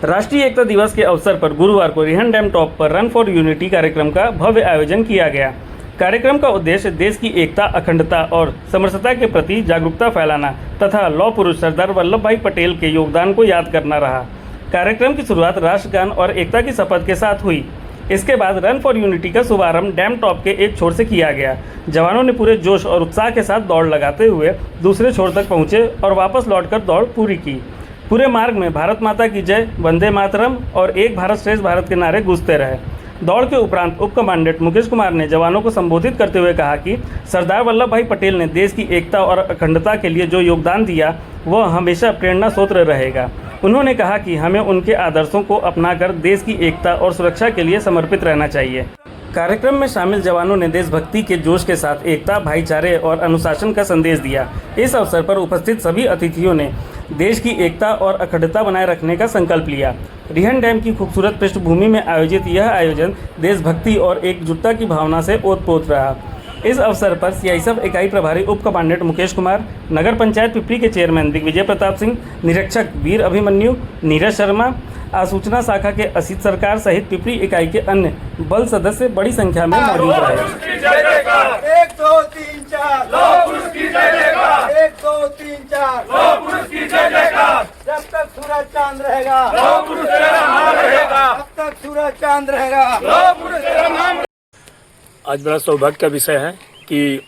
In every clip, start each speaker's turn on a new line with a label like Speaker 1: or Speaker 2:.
Speaker 1: राष्ट्रीय एकता दिवस के अवसर पर गुरुवार को रिहन डैम टॉप पर रन फॉर यूनिटी कार्यक्रम का भव्य आयोजन किया गया। कार्यक्रम का उद्देश्य देश की एकता, अखंडता और समरसता के प्रति जागरूकता फैलाना तथा लौह पुरुष सरदार वल्लभ भाई पटेल के योगदान को याद करना रहा। कार्यक्रम की शुरुआत राष्ट्रगान और एकता की शपथ के साथ हुई। इसके बाद रन फॉर यूनिटी का शुभारंभ डैम टॉप के एक छोर से किया गया। जवानों ने पूरे जोश और उत्साह के साथ दौड़ लगाते हुए दूसरे छोर तक पहुंचे और वापस लौटकर दौड़ पूरी की। पूरे मार्ग में भारत माता की जय, वंदे मातरम और एक भारत श्रेष्ठ भारत के नारे गूंजते रहे। दौड़ के उपरांत उप कमांडेंट मुकेश कुमार ने जवानों को संबोधित करते हुए कहा कि सरदार वल्लभ भाई पटेल ने देश की एकता और अखंडता के लिए जो योगदान दिया वह हमेशा प्रेरणा स्रोत रहेगा। उन्होंने कहा कि हमें उनके आदर्शों को अपनाकर देश की एकता और सुरक्षा के लिए समर्पित रहना चाहिए। कार्यक्रम में शामिल जवानों ने देशभक्ति के जोश के साथ एकता, भाईचारे और अनुशासन का संदेश दिया। इस अवसर पर उपस्थित सभी अतिथियों ने देश की एकता और अखंडता बनाए रखने का संकल्प लिया। रिहन डैम की खूबसूरत पृष्ठभूमि में आयोजित यह आयोजन देशभक्ति और एकजुटता की भावना से ओतप्रोत रहा। इस अवसर पर सीआईएसएफ इकाई प्रभारी उप कमांडेंट मुकेश कुमार, नगर पंचायत पिपरी के चेयरमैन दिग्विजय प्रताप सिंह, निरीक्षक वीर अभिमन्यु, नीरज शर्मा, आसूचना शाखा के असित सरकार सहित पिपरी इकाई के अन्य बल सदस्य बड़ी संख्या में मौजूद रहे।
Speaker 2: 1 2 3 4 लौह पुरुष की जय जयकार। 1 2 3 4 लौह पुरुष की जय जयकार। जब तक सूरज चांद रहेगा लौह पुरुष तेरा नाम रहेगा। जब तक सूरज चांद रहेगा लौह पुरुष तेरा नाम।
Speaker 3: आज बड़ा सौभाग्य का विषय है कि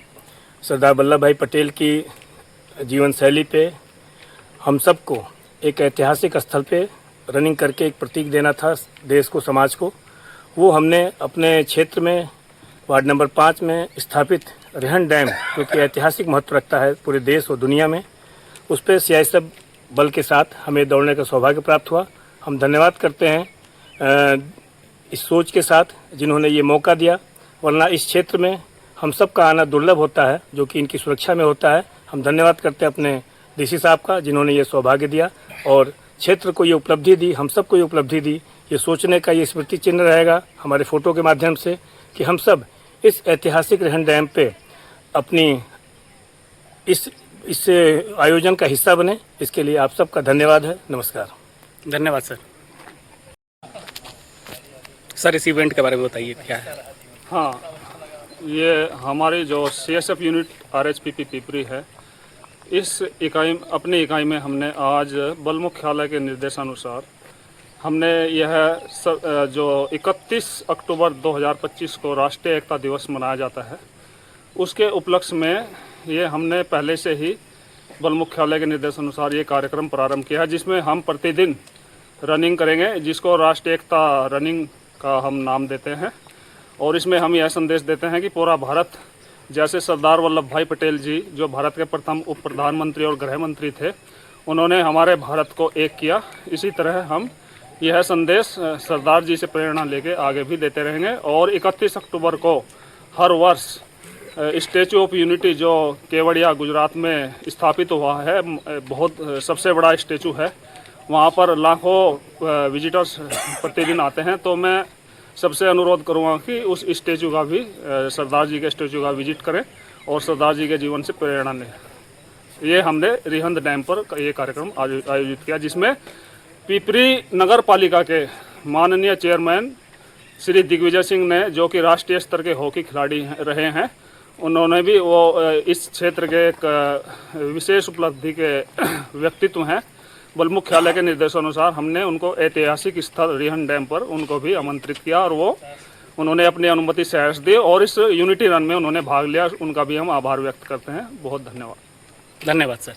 Speaker 3: सरदार वल्लभ भाई पटेल की जीवन शैली पे हम सबको एक ऐतिहासिक स्थल पे रनिंग करके एक प्रतीक देना था देश को, समाज को। वो हमने अपने क्षेत्र में वार्ड नंबर 5 में स्थापित रिहन डैम, जो कि ऐतिहासिक महत्व रखता है पूरे देश और दुनिया में, उस पर सीआईएसएफ बल के साथ हमें दौड़ने का सौभाग्य प्राप्त हुआ। हम धन्यवाद करते हैं इस सोच के साथ जिन्होंने ये मौका दिया, वरना इस क्षेत्र में हम सब का आना दुर्लभ होता है, जो कि इनकी सुरक्षा में होता है। हम धन्यवाद करते हैं अपने डीसी साहब का जिन्होंने ये सौभाग्य दिया और क्षेत्र को ये उपलब्धि दी, हम सब को ये उपलब्धि दी। ये सोचने का ये स्मृति चिन्ह रहेगा हमारे फोटो के माध्यम से कि हम सब इस ऐतिहासिक रिहन डैम पे अपनी इस आयोजन का हिस्सा बने। इसके लिए आप सबका धन्यवाद है। नमस्कार।
Speaker 1: धन्यवाद सर। सर इस इवेंट के बारे में बताइए क्या है?
Speaker 4: हाँ, ये हमारी जो सीएसएफ यूनिट आरएचपीपी पिपरी है, इस अपनी इकाई में हमने आज बल मुख्यालय के निर्देशानुसार हमने यह जो 31 अक्टूबर 2025 को राष्ट्रीय एकता दिवस मनाया जाता है, उसके उपलक्ष्य में ये हमने पहले से ही बल मुख्यालय के निर्देशानुसार ये कार्यक्रम प्रारंभ किया है, जिसमें हम प्रतिदिन रनिंग करेंगे, जिसको राष्ट्रीय एकता रनिंग का हम नाम देते हैं। और इसमें हम यह संदेश देते हैं कि पूरा भारत, जैसे सरदार वल्लभ भाई पटेल जी जो भारत के प्रथम उप प्रधानमंत्री और गृह मंत्री थे, उन्होंने हमारे भारत को एक किया, इसी तरह हम यह संदेश सरदार जी से प्रेरणा लेके आगे भी देते रहेंगे। और 31 अक्टूबर को हर वर्ष स्टैचू ऑफ यूनिटी जो केवड़िया गुजरात में स्थापित हुआ है, बहुत सबसे बड़ा स्टैचू है, वहाँ पर लाखों विजिटर्स प्रतिदिन आते हैं। तो मैं सबसे अनुरोध करूँगा कि उस स्टैचू का भी, सरदार जी के स्टैचू का विजिट करें और सरदार जी के जीवन से प्रेरणा लें। ये हमने रिहन डैम पर ये कार्यक्रम आयोजित किया, जिसमें पिपरी नगर पालिका के माननीय चेयरमैन श्री दिग्विजय सिंह ने, जो कि राष्ट्रीय स्तर के हॉकी खिलाड़ी रहे हैं, उन्होंने भी वो इस क्षेत्र के एक विशेष उपलब्धि के व्यक्तित्व हैं। बल मुख्यालय के निर्देशानुसार हमने उनको ऐतिहासिक स्थल रिहन डैम पर उनको भी आमंत्रित किया और उन्होंने अपनी अनुमति से दी और इस यूनिटी रन में उन्होंने भाग लिया। उनका भी हम आभार व्यक्त करते हैं। बहुत धन्यवाद।
Speaker 1: धन्यवाद सर।